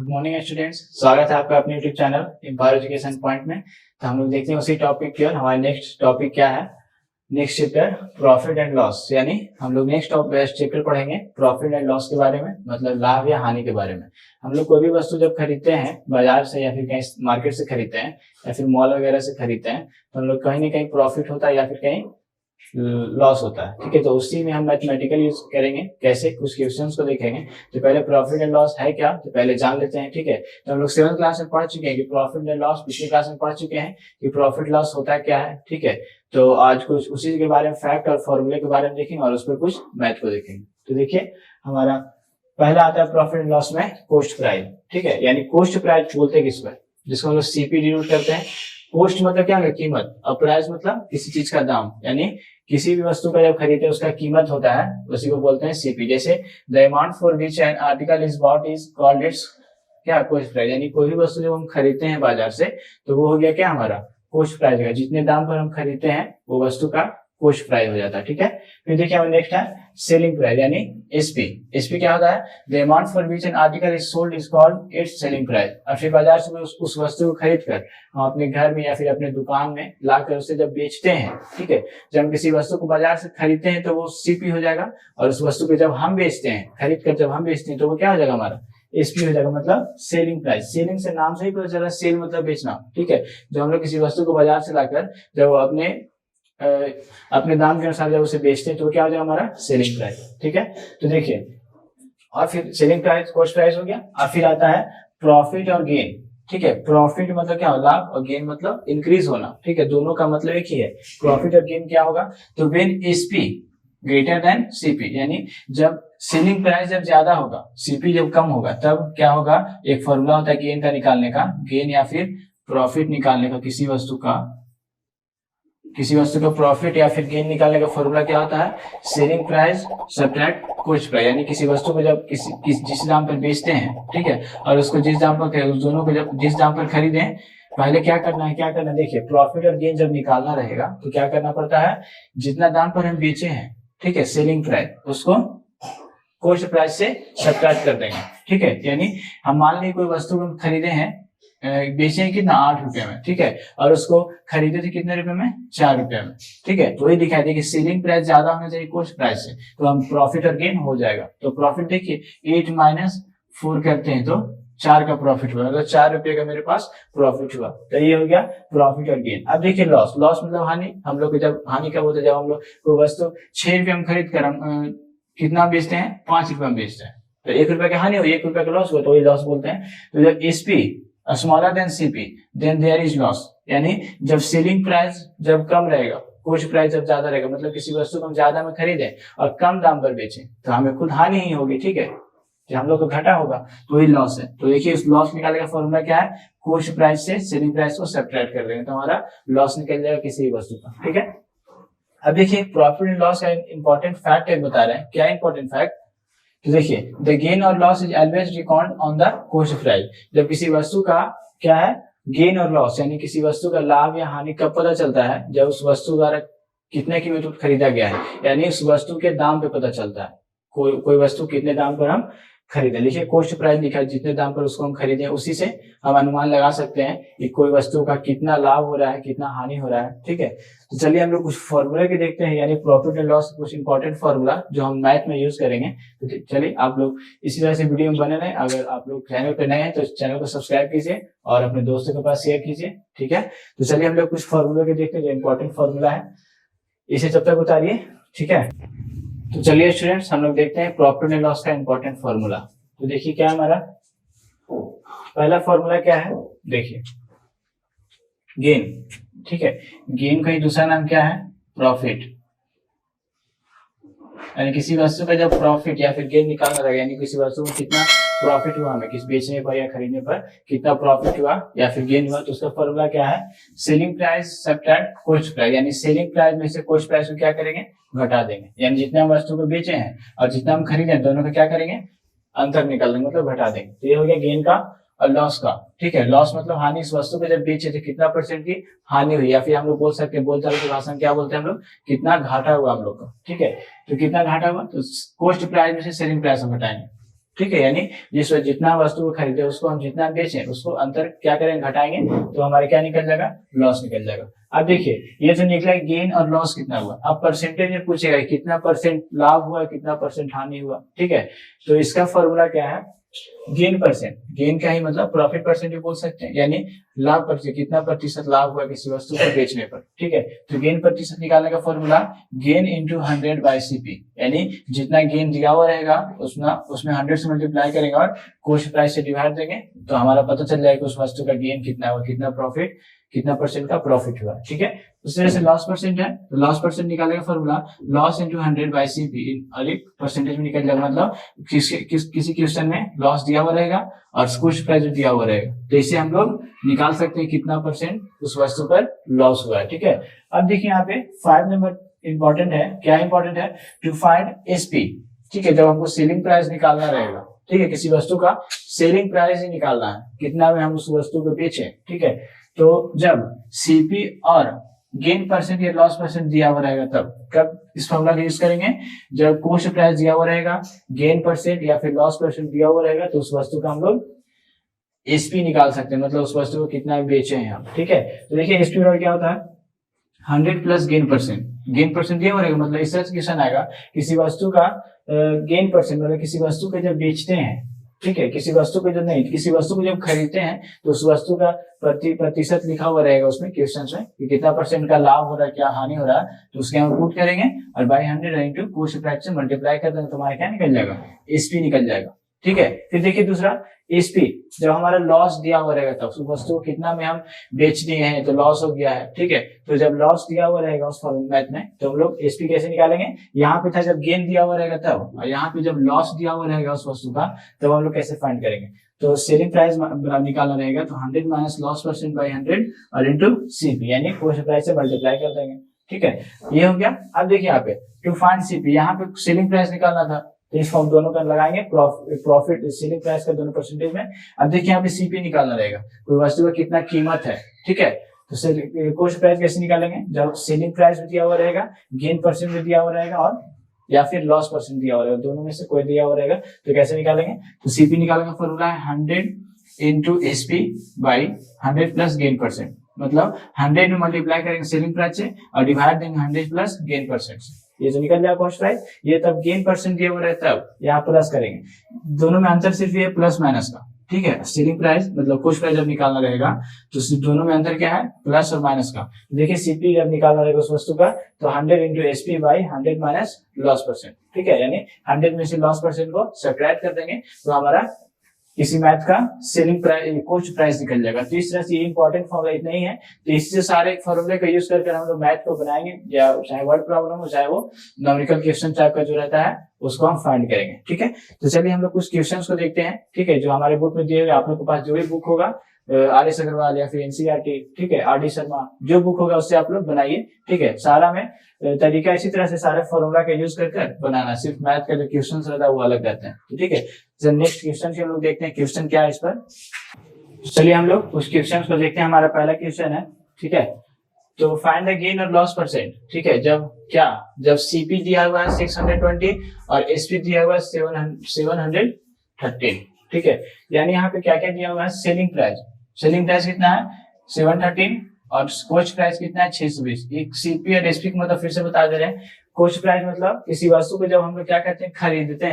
Good morning students, स्वागत है आपका अपने YouTube channel empower education point में। तो हम लोग देखते हैं उसी टॉपिक की ओर। हमारा नेक्स्ट टॉपिक क्या है? Next chapter profit and loss, यानी हम लोग नेक्स्ट चैप्टर पढ़ेंगे प्रॉफिट एंड लॉस के बारे में, मतलब लाभ या हानि के बारे में। हम लोग कोई भी वस्तु जब खरीदते हैं बाजार से या फिर कहीं मार्केट से खरीदते हैं या फिर मॉल वगैरह से खरीदते हैं, तो हम लोग कहीं ना कहीं प्रॉफिट होता है या फिर कहीं लॉस होता है। ठीक है, तो उसी में हम मैथमेटिकल यूज करेंगे। कैसे? कुछ क्वेश्चंस को देखेंगे। तो पहले प्रॉफिट एंड लॉस है क्या, तो पहले जान लेते हैं। ठीक है, तो हम लोग 7th क्लास में पढ़ चुके हैं कि प्रॉफिट एंड लॉस, पिछली क्लास में पढ़ चुके हैं कि प्रॉफिट लॉस होता है क्या है। ठीक है, तो आज कुछ उसी के बारे में फैक्ट और फॉर्मूले के बारे में देखेंगे और उस पर कुछ मैथ को देखेंगे। तो देखिए, हमारा पहला आता है प्रॉफिट एंड लॉस में कॉस्ट प्राइस। ठीक है, यानी कॉस्ट प्राइस बोलते हैं किस पर, जिसको हम लोग सीपी डिनोट करते हैं। कॉस्ट मतलब क्या है? कीमत, और प्राइस मतलब किसी चीज का दाम, यानी किसी भी वस्तु का जब खरीदते हैं उसका कीमत होता है, उसी को बोलते हैं सीपी। जैसे the amount for which an article is bought is called its क्या, कॉस्ट प्राइस। यानी कोई भी वस्तु जब हम खरीदते हैं बाजार से तो वो हो गया क्या, हमारा कॉस्ट प्राइस का। जितने दाम पर हम खरीदते हैं वो वस्तु का कॉस्ट प्राइस हो जाता है। ठीक है, फिर देखिए हमारा नेक्स्ट है सेलिंग प्राइस, यानी एसपी। एसपी क्या होता है? The amount for which an article is sold is called its selling price. और फिर बाजार से उस वस्तु को खरीद कर हम अपने घर में या फिर अपने दुकान में लाकर उसे जब बेचते हैं, ठीक है, जब हम किसी वस्तु को बाजार से खरीदते हैं तो वो सीपी हो जाएगा, और उस वस्तु को जब हम बेचते हैं, खरीद कर जब हम बेचते हैं तो वो क्या हो जाएगा, हमारा एसपी हो जाएगा, मतलब सेलिंग प्राइस। सेलिंग से नाम से ही पता चला, सेल मतलब बेचना। ठीक है, जब हम लोग किसी वस्तु को बाजार से लाकर जब अपने दाम के अनुसार जब उसे बेचते हैं तो क्या हो जाएगा, हमारा सेलिंग प्राइस। ठीक है, तो देखिए, और फिर सेलिंग प्राइस कॉस्ट प्राइस हो गया। और फिर आता है प्रॉफिट और गेन। ठीक है, प्रॉफिट मतलब क्या, लाभ, और गेन मतलब इंक्रीज होना। ठीक है, दोनों का मतलब एक ही है। प्रॉफिट और गेन क्या होगा, तो when SP greater than CP, यानी जब सेलिंग प्राइस जब ज्यादा होगा, सीपी जब कम होगा, तब क्या होगा, एक फॉर्मूला होता है गेन का निकालने का, गेन या फिर प्रॉफिट निकालने का। किसी वस्तु का प्रॉफिट या फिर गेन निकालने का फॉर्मूला क्या होता है, selling price subtract cost price. यानी किसी वस्तु को जब जिस दाम पर बेचते हैं, ठीक है, और उसको जिस दाम पर, उस दोनों को जब जिस दाम पर खरीदें, पहले क्या करना है, देखिए प्रॉफिट और गेन जब निकालना रहेगा तो क्या करना पड़ता है, जितना दाम पर हम बेचे हैं, ठीक है, सेलिंग प्राइस, उसको कॉस्ट प्राइस से सब्ट्रैक्ट कर देंगे। ठीक है, यानी हम मान लीजिए कोई वस्तु को खरीदे हैं, बेचे हैं कितना, 8 रुपए में, ठीक है, और उसको खरीदे थे कितने रुपए में, 4 रुपए में। ठीक है, तो ये दिखाई दे कि सेलिंग प्राइस ज्यादा होना चाहिए कॉस्ट प्राइस से, तो हम प्रॉफिट और गेन हो जाएगा। तो प्रॉफिट देखिए 8 - 4 करते हैं तो 4 का प्रॉफिट हुआ, मतलब 4 रुपए का मेरे पास प्रॉफिट हुआ। तो ये हो गया प्रॉफिट और गेन। अब देखिए लॉस, लॉस मतलब हानि। हम लोग जब हानि कब होता है, जब हम लोग कोई वस्तु 6 रुपए में खरीद कर हम कितना बेचते हैं, 5 रुपए में बेचते हैं, तो 1 रुपए का हानि हुई, 1 रुपए का लॉस हुआ, तो वही लॉस बोलते हैं। तो जब SP smaller than CP then there is loss, यानी जब सेलिंग प्राइस जब कम रहेगा, कॉस्ट प्राइस जब ज्यादा रहेगा, मतलब किसी वस्तु को हम ज्यादा में खरीदें और कम दाम पर बेचें, तो हमें खुद हानि ही होगी। ठीक है, जब हम लोग को घाटा होगा तो वही लॉस है। तो देखिए उस लॉस निकालने का फॉर्मूला क्या है, कॉस्ट प्राइस से सेलिंग प्राइस को सब्ट्रैक्ट कर देंगे तो हमारा लॉस निकल जाएगा किसी भी वस्तु का। ठीक है, अब देखिए प्रॉफिट एंड लॉस का इंपॉर्टेंट फैक्ट एक बता रहे हैं। क्या इंपॉर्टेंट फैक्ट, तो देखिए द गेन और loss is always record on the cost price. जब किसी वस्तु का क्या है, गेन और लॉस, यानी किसी वस्तु का लाभ या हानि कब पता चलता है, जब उस वस्तु द्वारा कितने कीमत पर खरीदा गया है, यानी उस वस्तु के दाम पे पता चलता है। कोई वस्तु कितने दाम पर हम खरीदे, लिखिए कॉस्ट प्राइस लिखा है, जितने दाम पर उसको हम खरीदे, उसी से हम अनुमान लगा सकते हैं कि कोई वस्तु का कितना लाभ हो रहा है, कितना हानि हो रहा है। ठीक है, तो चलिए हम लोग कुछ फॉर्मूले के देखते हैं, यानी प्रॉफिट एंड लॉस कुछ इंपॉर्टेंट फॉर्मूला जो हम मैथ में यूज करेंगे। तो चलिए आप लोग इसी तरह से वीडियो में बने रहे। अगर आप लोग चैनल पे नए हैं तो चैनल को सब्सक्राइब कीजिए और अपने दोस्तों के पास शेयर कीजिए। ठीक है, तो चलिए हम लोग कुछ फॉर्मूले के देखते हैं जो इंपॉर्टेंट फॉर्मूला है, इसे जब तक उतारिए। ठीक है, तो चलिए स्टूडेंट्स हम लोग देखते हैं प्रॉफिट एंड लॉस का इंपॉर्टेंट फॉर्मूला। तो देखिए क्या हमारा पहला फॉर्मूला क्या है, देखिए गेन। ठीक है, गेन का ही दूसरा नाम क्या है, प्रॉफिट। यानी किसी वस्तु का जब प्रॉफिट या फिर गेन निकालना रहेगा, यानी किसी वस्तु में कितना प्रॉफिट हुआ, हमें किसी बेचने पर या खरीदने पर कितना प्रॉफिट हुआ या फिर गेन हुआ, तो उसका फॉर्मूला क्या है, selling price subtract cost price. यानी सेलिंग प्राइस में से कॉस्ट प्राइस को क्या करेंगे, घटा देंगे। यानी जितने हम वस्तु को बेचे हैं और जितना हम खरीदे, दोनों का क्या करेंगे, अंतर निकाल देंगे, मतलब घटा देंगे। तो ये हो गया गेन का और लॉस का। ठीक है, लॉस मतलब हानि, इस वस्तु को जब बेचे थे कितना % की हानि हुई, या फिर हम लोग बोल सकते हैं, बोलचाल की भाषा में क्या बोलते हैं हम लोग, कितना घाटा हुआ हम लोग का। ठीक है, तो कितना घाटा हुआ, तो कॉस्ट प्राइस में से सेलिंग प्राइस हम घटाएंगे। ठीक है, यानी जिस जितना वस्तु को खरीदे उसको हम जितना बेचें उसको अंतर क्या करेंगे, घटाएंगे, तो हमारे क्या निकल जाएगा, लॉस निकल जाएगा। अब देखिए ये जो निकला गेन और लॉस कितना हुआ, अब परसेंटेज में पूछेगा कितना परसेंट लाभ हुआ, कितना परसेंट हानि हुआ। ठीक है, तो इसका फॉर्मूला क्या है, गेन परसेंट, गेन का ही मतलब प्रॉफिट परसेंट भी बोल सकते हैं, यानी लाभ प्रतिशत, कितना प्रतिशत लाभ हुआ किसी वस्तु को बेचने पर। ठीक है, तो गेन प्रतिशत निकालने का formula gain into 100 by CP, यानी जितना गेन दिया हुआ रहेगा उसमें 100 से मल्टीप्लाई करेंगे और कॉस्ट प्राइस से डिवाइड देंगे, तो हमारा पता चल जाएगा उस वस्तु का गेन कितना हुआ, कितना प्रॉफिट, कितना परसेंट का प्रॉफिट हुआ। ठीक है, उस तरह से लॉस परसेंट है, तो लॉस परसेंट निकालने का formula loss into 100 by CP, और एक परसेंटेज में निकल जाएगा, मतलब किसी क्वेश्चन में लॉस दिया हुआ रहेगा और कॉस्ट प्राइस दिया हुआ रहेगा, तो इसे हम लोग निकाल सकते हैं कितना परसेंट उस वस्तु पर लॉस हुआ है। ठीक है, अब देखिए यहाँ पे 5 नंबर इंपॉर्टेंट है, क्या इंपॉर्टेंट है, टू फाइंड एसपी। ठीक है, जब हमको सेलिंग प्राइस निकालना रहेगा, ठीक है, किसी वस्तु का सेलिंग प्राइस ही निकालना है, कितना में हम उस वस्तु को बेचे। ठीक है, तो जब सीपी और गेन परसेंट या लॉस परसेंट दिया हुआ रहेगा तब कब इस फॉर्मूला का यूज करेंगे, जब कॉस्ट प्राइस दिया हुआ रहेगा, गेन परसेंट या फिर लॉस परसेंट दिया हुआ रहेगा, तो उस वस्तु का हम लोग एसपी निकाल सकते हैं, मतलब उस वस्तु को कितना बेचे हैं हम। ठीक है, तो देखिए एसपी बराबर क्या होता है, 100 plus gain percent, gain percent दिया हुआ रहेगा, मतलब इस तरह से क्वेश्चन आएगा किसी वस्तु का गेन परसेंट, मतलब किसी वस्तु को जब बेचते हैं, ठीक है, किसी वस्तु को जब नहीं, किसी वस्तु को जब खरीदते हैं तो उस वस्तु का प्रतिशत लिखा हुआ रहेगा उसमें क्वेश्चन में कि कितना परसेंट का लाभ हो रहा है, क्या हानि हो रहा है, तो उसके हम पुट करेंगे और बाई 100 इंटू कॉस्ट प्राइस से मल्टीप्लाई कर देंगे, तो हमारा क्या निकल जाएगा, एसपी निकल जाएगा। ठीक है, फिर देखिए दूसरा एसपी, जब हमारा लॉस दिया हुआ रहेगा तब उस वस्तु को कितना में हम बेच दिए हैं तो लॉस हो गया है। ठीक है, तो जब लॉस दिया हुआ रहेगा उस मैथ में तो हम लोग एसपी कैसे निकालेंगे, यहाँ पे था जब गेन दिया हुआ रहेगा तब, और यहाँ पे जब लॉस दिया हुआ रहेगा उस वस्तु का तब हम लोग कैसे फाइंड करेंगे, तो सेलिंग प्राइस निकालना रहेगा, तो 100 माइनस लॉस परसेंट बाई 100 और इंटू सीपी, यानी कॉस्ट प्राइस से मल्टीप्लाई कर देंगे। ठीक है, ये हो गया। अब देखिए यहाँ पे टू फाइंड सीपी, यहाँ पे सेलिंग प्राइस निकालना था, तो इस फॉर्म दोनों का लगाएंगे, प्रॉफिट सेलिंग प्राइस का दोनों परसेंटेज में। अब देखिए यहाँ पे सीपी निकालना रहेगा, कोई वस्तु का कितना कीमत है। ठीक है, तो कॉस्ट प्राइस कैसे निकालेंगे, जब सेलिंग प्राइस भी दिया हुआ रहेगा, गेन परसेंट भी दिया हुआ रहेगा और या फिर लॉस परसेंट दिया हुआ रहेगा, दोनों में से कोई दिया हुआ रहेगा, तो कैसे निकालेंगे, तो सीपी निकालने का फॉर्मूला है 100 into SP by 100 plus gain percent, मतलब 100 में मल्टीप्लाई करेंगे सेलिंग प्राइस से और डिवाइड देंगे 100 प्लस गेन परसेंट से, ये जो निकल जाएगा कॉस्ट प्राइस। ये तब गेन परसेंट दिया हुआ रहता है तब यहाँ प्लस करेंगे, दोनों में अंतर सिर्फ ये प्लस माइनस का। ठीक है, सेलिंग प्राइस मतलब कॉस्ट प्राइस जब निकालना रहेगा तो दोनों में अंतर क्या है, प्लस और माइनस का। देखिए सीपी जब निकालना रहेगा उस वस्तु का तो 100 into SP by 100 minus loss percent. ठीक है, यानी 100 में से लॉस परसेंट को सब्ट्रैक्ट कर देंगे तो हमारा किसी मैथ का सेलिंग प्राइस कॉस्ट प्राइस निकल जाएगा। तो इस तरह से ये इंपॉर्टेंट फॉर्मूला इतना ही है, तो इससे सारे फॉर्मूले का यूज करके हम लोग मैथ को बनाएंगे, या चाहे वर्ड प्रॉब्लम हो चाहे वो न्यूमेरिकल क्वेश्चन टाइप का जो रहता है उसको हम फाइंड करेंगे। ठीक है, तो चलिए हम लोग कुछ क्वेश्चंस को देखते हैं। ठीक है, जो हमारे बुक में दिए हुए, आप लोग के पास जो भी बुक होगा आर एस अग्रवाल या फिर एनसीईआरटी, ठीक है, आर डी शर्मा, जो बुक होगा उससे आप लोग बनाइए। ठीक है, सारा में तरीका इसी तरह से सारे फॉर्मूला का यूज करके बनाना, सिर्फ मैथ का जो क्वेश्चन रहता है वो अलग रहता है। तो ठीक है, तो नेक्स्ट क्वेश्चन हम लोग देखते हैं क्वेश्चन क्या है इस पर। चलिए हम लोग उस क्वेश्चन को देखते हैं। हमारा पहला क्वेश्चन है, ठीक है, तो फाइंड द गेन और लॉस परसेंट। ठीक है, जब सीपी दिया हुआ है 620 और एसपी दिया हुआ है 713। ठीक है, यानी यहाँ पे क्या क्या दिया हुआ है, सेलिंग प्राइस कितना है 713 और कॉस्ट प्राइस कितना है 620। एक सीपी और एसपी को मतलब फिर से बता दे रहे हैं, कॉस्ट प्राइस मतलब किसी वस्तु को जब हम लोग क्या कहते हैं, खरीदते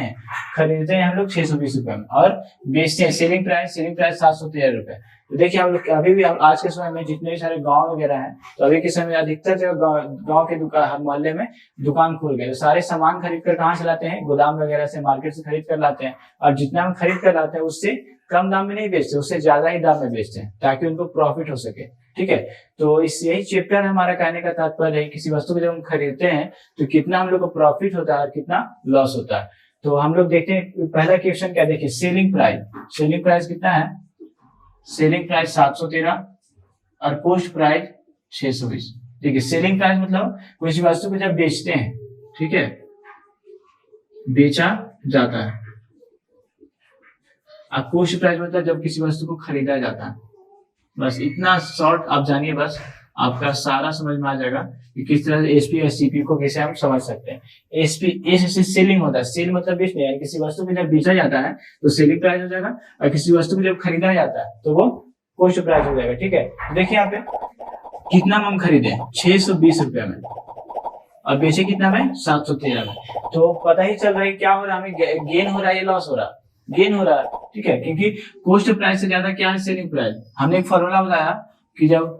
हैं हम लोग 620 रुपए में और बेचते हैं, सेलिंग प्राइस 713 रुपए। तो देखिए हम लोग अभी भी आज के समय में जितने भी सारे गांव वगैरह हैं, तो अभी के समय अधिकतर जो गांव के दुकान मोहल्ले में दुकान खुल गए, तो सारे सामान खरीद कर कहाँ से लाते हैं, गोदाम वगैरह से, मार्केट से खरीद कर लाते हैं, और जितना हम खरीद कर लाते हैं उससे कम दाम में नहीं बेचते, उससे ज्यादा ही दाम में बेचते हैं ताकि उनको प्रॉफिट हो सके। ठीक है, तो इस यही चैप्टर हमारा कहने का तात्पर्य है, किसी वस्तु को जब हम खरीदते हैं तो कितना हम लोग को प्रॉफिट होता है और कितना लॉस होता है। तो हम लोग देखते हैं पहला क्वेश्चन क्या, देखिए सेलिंग प्राइस कितना है, सेलिंग प्राइस 713 और कॉस्ट प्राइस 620। ठीक है, सेलिंग प्राइस मतलब किसी वस्तु को जब बेचते हैं, ठीक है, बेचा जाता है, और कॉस्ट प्राइस मतलब जब किसी वस्तु को खरीदा जाता है। बस इतना शॉर्ट आप जानिए बस, आपका सारा समझ में आ जाएगा कि किस तरह से एसपी और सीपी को कैसे हम समझ सकते हैं। एसपी एस से सेलिंग होता है, सेल मतलब बेचना है, किसी वस्तु को जब बेचा जाता है तो सेलिंग प्राइस हो जाएगा, और किसी वस्तु को जब खरीदा जाता है तो वो कॉस्ट प्राइस हो जाएगा। ठीक है, देखिए यहाँ पे कितना में हम खरीदे 620 रुपया में, और बेचे कितना में 713 में। तो पता ही चल रहा है क्या हो रहा है, हमें गेन हो रहा है या लॉस हो रहा है, गेन हो रहा है। ठीक है, क्योंकि कॉस्ट प्राइस से ज्यादा क्या है सेलिंग प्राइस। हमने एक फॉर्मूला बताया कि जब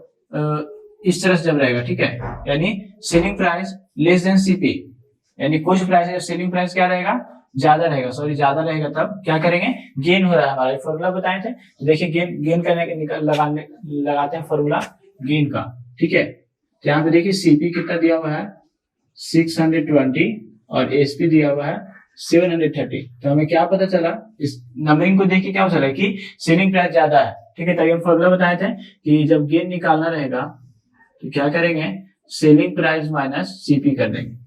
इस तरह से जब रहेगा, ठीक है, यानी selling price less than CP, यानी कॉस्ट प्राइस है सेलिंग प्राइस क्या रहेगा, ज्यादा रहेगा, सॉरी ज्यादा रहेगा, तब क्या करेंगे, गेन हो रहा है। हमारा फॉर्मूला बताए थे, तो देखिए गेन करने के लगाते हैं फॉर्मूला गेन का। ठीक है, तो यहाँ पे देखिए सीपी कितना दिया हुआ है 620 और एसपी दिया हुआ है 730। तो हमें क्या पता चला, इस नंबरिंग को देख के क्या पता चला कि सेलिंग प्राइस ज्यादा है। ठीक है, तभी हम फॉर्मूला बताए थे कि जब गेन निकालना रहेगा तो क्या करेंगे, सेलिंग प्राइस माइनस सीपी कर देंगे।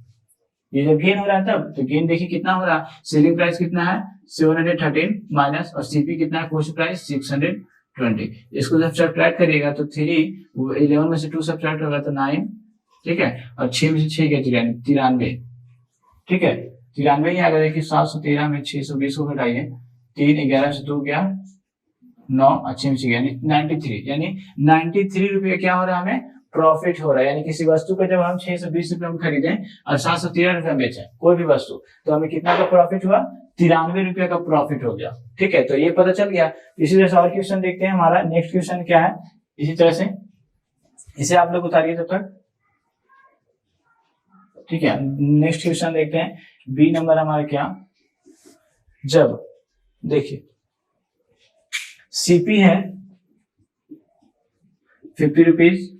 ये जब गेन हो रहा है तब, तो गेन देखिए कितना हो रहा है, सेलिंग प्राइस कितना है 713 माइनस, और सीपी कितना है कॉस्ट प्राइस 620। इसको जब सब्ट्रैक्ट करिएगा तो 11 में से 2 सब्ट्रैक्ट होगा तो 9, ठीक है, और 6 में से 6 क्या 93। ठीक है, 93 ही आएगा। देखिए 713 में 620 को घटाइए, 3 11 से 2 गया 9, अच्छे में से गया 93, यानी 93 रुपये क्या हो रहा है, हमें प्रॉफिट हो रहा है। यानी किसी वस्तु को जब हम 620 रुपये में खरीदे और 713 रुपये में बेचे कोई भी वस्तु, तो हमें कितना का प्रॉफिट हुआ, 93 रुपये का प्रॉफिट हो गया। ठीक है, तो ये पता चल गया। इसी तरह से और क्वेश्चन देखते हैं। हमारा नेक्स्ट क्वेश्चन क्या है, इसी तरह से इसे आप लोग उतारिए तब तक। ठीक है, नेक्स्ट क्वेश्चन देखते हैं। बी नंबर हमारा क्या, जब देखिए सीपी है 50 रुपीज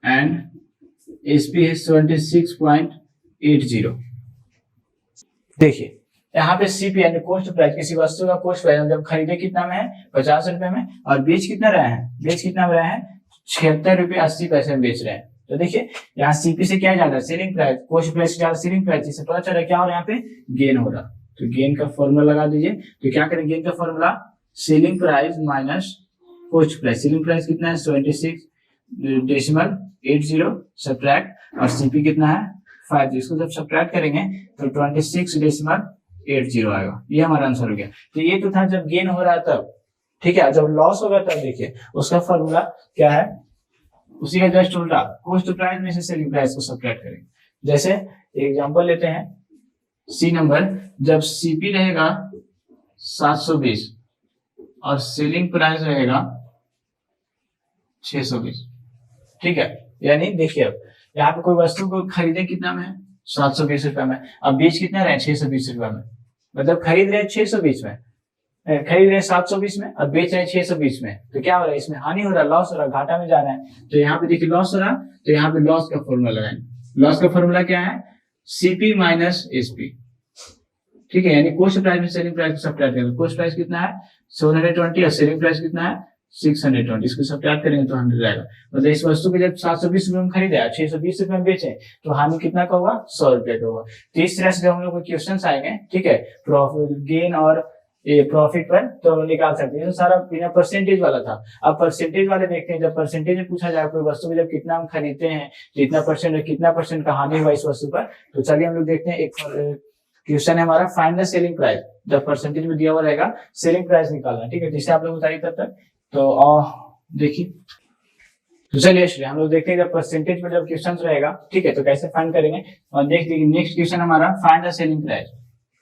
एंड एसपी है 76.80। देखिए यहाँ पे सीपी यानी कॉस्ट प्राइस, किसी वस्तु का कॉस्ट प्राइस जब खरीदे कितना में है 50 रुपए में, और बेच कितना रहे हैं, बेच कितना में रहे हैं 76 रुपये 80 पैसे में बेच रहे हैं। तो देखिए यहाँ सीपी से क्या ज्यादा सेलिंग प्राइस, कॉस्ट प्राइस से ज्यादा सेलिंग प्राइस, इससे पता चल रहा है क्या हो रहा है, यहाँ पे गेन हो रहा। तो गेन का फॉर्मूला लगा दीजिए। तो क्या करें, गेन का formula selling price minus cost price. Selling price कितना है 26.80 सब्ट्रैक्ट, और सीपी कितना है 5। इसको जब सब्ट्रैक्ट करेंगे तो 26.80 आएगा। ये हमारा आंसर हो गया। तो ये तो था जब गेन हो रहा है तब। ठीक है, जब लॉस होगा तब देखिए उसका फॉर्मूला क्या है, उसी का जस्ट उल्टा, कॉस्ट प्राइस में से सेलिंग प्राइस को सब्ट्रैक्ट करेंगे। जैसे एग्जांपल लेते हैं, सी नंबर, जब सीपी रहेगा 720 और सेलिंग प्राइस रहेगा 620। ठीक है, यानी देखिए अब यहाँ पे कोई वस्तु को खरीदे कितना में है 720 रुपए में, अब बेच कितना रहे 620 रुपए में, मतलब खरीद रहे 620 में, खरीद रहे 720 में, अब बेच रहे 620 में। तो क्या हो रहा है, इसमें हानि हो रहा है, लॉस हो रहा है, घाटा में जा रहा है। तो यहाँ पे देखिए लॉस हो रहा है, तो यहाँ पे लॉस का फॉर्मूला लगाएंगे। लॉस का फॉर्मूला क्या है, सीपी माइनस एसपी। ठीक है, यानी कॉस्ट प्राइस में सेलिंग प्राइस को सब्ट्रैक्ट करेंगे। कॉस्ट प्राइस कितना है 720 और सेलिंग प्राइस कितना है 620, इसको सब्ट्रैक्ट करेंगे तो 100 आएगा। मतलब इस वस्तु को जब 720 रुपए में खरीदे 620 रुपए में बेचे तो हानि कितना का होगा 100 रुपए का होगा। तो इस तरह से जब हम लोग को क्वेश्चन आएंगे, ठीक है, प्रॉफिट गेन और प्रॉफिट पर, तो हम निकाल सकते हैं। तो सारा बिना परसेंटेज वाला था। अब परसेंटेज वाले देखते हैं, जब परसेंटेज में पूछा जाए कोई वस्तु को जब कितना हम खरीदते हैं, कितना परसेंट का हानि हुआ इस वस्तु पर। तो चलिए हम लोग देखते हैं। एक क्वेश्चन है हमारा, फाइंड द सेलिंग प्राइस। जब परसेंटेज में दिया हुआ रहेगा सेलिंग प्राइस निकालना। ठीक है, जिसे आप लोग बताइए तब तक। तो देखिए, तो चलिए हम लोग देखते हैं जब परसेंटेज में जब क्वेश्चन रहेगा, ठीक है, तो कैसे फाइंड करेंगे। और देख देखिए नेक्स्ट क्वेश्चन हमारा, find the selling price.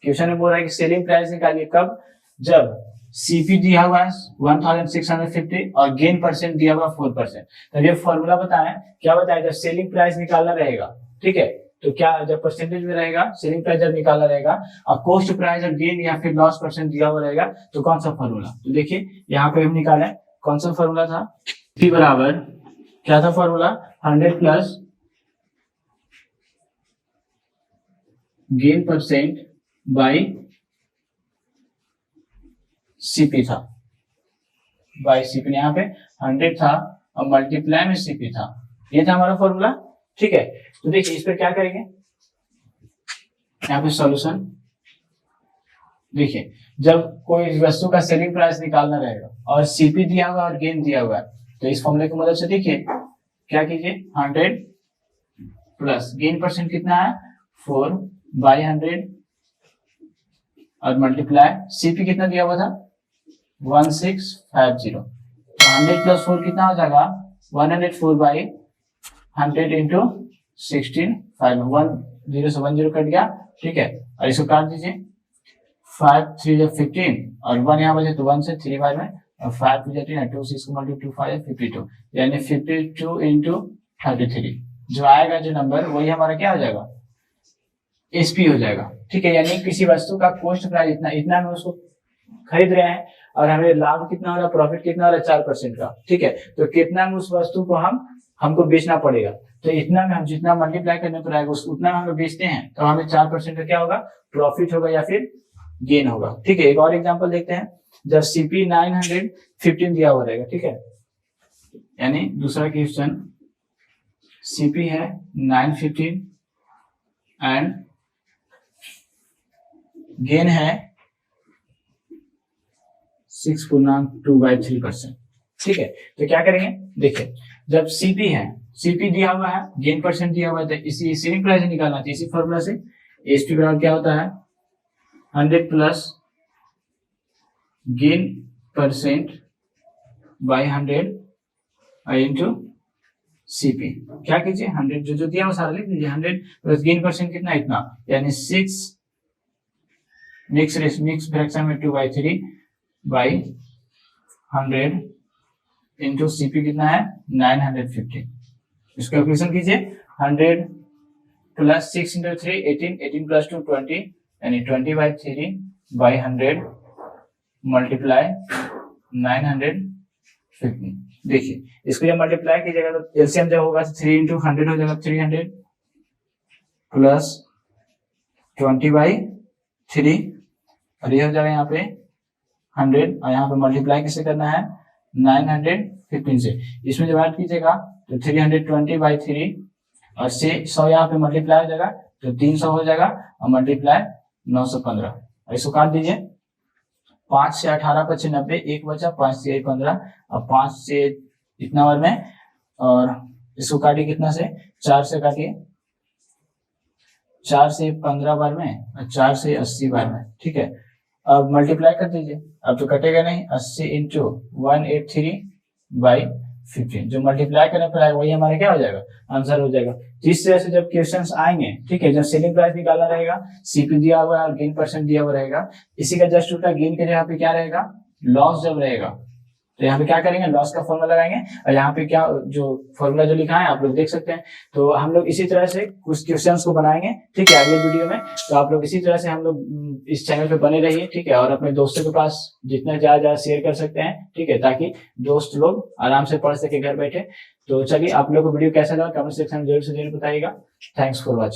Question में बोल रहा है कि सेलिंग प्राइस निकालिए कब, जब सीपी दिया हुआ है 1650 और गेन परसेंट दिया हुआ 4%। तो ये फॉर्मूला बताया, क्या बताया, जब सेलिंग प्राइस निकालना रहेगा, ठीक है, तो क्या जब परसेंटेज में रहेगा सेलिंग प्राइस जब निकालना रहेगा, और कॉस्ट प्राइस और गेन या फिर लॉस परसेंट दिया हुआ रहेगा, तो कौन सा फॉर्मूला। तो देखिए यहाँ पे हम निकाले कौन सा फॉर्मूला था, पी बराबर क्या था formula, 100 plus gain percent by CP था, बाई सीपी। यहाँ पे 100 था और मल्टीप्लाई में सीपी था। ये था हमारा फॉर्मूला। ठीक है, तो देखिए इस पर क्या करेंगे, यहाँ पे सॉल्यूशन देखिए, जब कोई वस्तु का सेलिंग प्राइस निकालना रहेगा और सीपी दिया हुआ और गेन दिया हुआ है, तो इस फॉर्मूले की मदद से देखिए क्या कीजिए 100 प्लस गेन परसेंट कितना है 4/100 और मल्टीप्लाई सीपी कितना दिया हुआ था 1650। तो 100 प्लस 4 कितना हो जाएगा 104/100 इंटू 16 5 10 से 10 कट गया, ठीक है। और इसको काट दीजिए 5 3 जब 15 और 1 यहाँ बचे तो 1 से 3 बार में और 5 टू 10 2 6 को मल्टीप्लाई 2 5 52 यानी 52 इंटू 33 जो आएगा जो नंबर वही हमारा क्या हो जाएगा एसपी हो जाएगा, ठीक है। यानी किसी वस्तु का कॉस्ट प्राइस इतना में उसको खरीद रहे हैं और हमें लाभ कितना हो रहा है प्रॉफिट कितना हो रहा है 4% का, ठीक है। तो कितना में उस वस्तु को हमको बेचना पड़ेगा, तो इतना में हम जितना मल्टीप्लाई करने पर आएगा उतना में हम बेचते हैं तो हमें 4% का क्या होगा प्रॉफिट होगा या फिर गेन होगा, ठीक है। एक और एग्जांपल देखते हैं। जब सीपी 915 दिया हुआ रहेगा, ठीक है, यानी दूसरा क्वेश्चन सीपी है 915 एंड गेन है 6.2/3%, ठीक है। तो क्या करेंगे देखिए जब सीपी है सीपी दिया हुआ है गेन परसेंट दिया हुआ है तो इसी सेलिंग प्राइस निकालना चाहिए इसी फॉर्मूला से। एसपी बराबर क्या होता है 100 plus gain percent by 100 into CP. क्या कीजिए 100 जो दिया हुआ सारा लिख दीजिए 100 प्लस गेन परसेंट कितना इतना यानी 6 मिक्स फ्रैक्शन में 2/3 बाई 100 इंटू सीपी कितना है 915। इसका कैलकुलेशन कीजिए 100 प्लस 6 इंटू 3 18 प्लस 2 20 यानी 20/3 बाई 100 मल्टीप्लाई 915। देखिए इसको जब मल्टीप्लाई कीजिएगा तो एलसीएम जब होगा 3 इंटू 100 हो जाएगा 300 प्लस 20/3 और ये हो जाएगा यहाँ पे 100 और यहाँ पे मल्टीप्लाई किससे करना है 915 से। इसमें जब ऐड कीजिएगा तो 320/3 और से 100 यहाँ पे मल्टीप्लाई हो जाएगा तो 300 हो जाएगा और मल्टीप्लाई 915 और इसको काट दीजिए 5 से 18 25 90 एक बचा 5 से 15 और 5 से इतना बार में और इसको काटिए कितना से 4 से काटिए 4 से 15 बार में और 4 से 80 बार में, ठीक है। अब मल्टीप्लाई कर दीजिए अब तो कटेगा नहीं 80 इंटू 183/15 जो मल्टीप्लाई करने पर आएगा वही हमारा क्या हो जाएगा आंसर हो जाएगा। जिस तरह से जब क्वेश्चंस आएंगे, ठीक है, जब सेलिंग प्राइस निकालना रहेगा सीपी दिया हुआ है और गेन परसेंट दिया हुआ रहेगा इसी का जस्ट उल्टा गेन के जगह पे क्या रहेगा लॉस जब रहेगा तो यहाँ पे क्या करेंगे लॉस का फॉर्मूला लगाएंगे और यहाँ पे क्या जो फॉर्मूला जो लिखा है आप लोग देख सकते हैं। तो हम लोग इसी तरह से कुछ क्वेश्चंस को बनाएंगे, ठीक है, अगले वीडियो में। तो आप लोग इसी तरह से हम लोग इस चैनल पे बने रहिए, ठीक है, और अपने दोस्तों के पास जितना ज्यादा शेयर कर सकते हैं, ठीक है, ताकि दोस्त लोग आराम से पढ़ सके घर बैठे। तो चलिए आप लोग को वीडियो कैसा लगा कमेंट सेक्शन में जरूर से जरूर बताइएगा। Thanks for watching.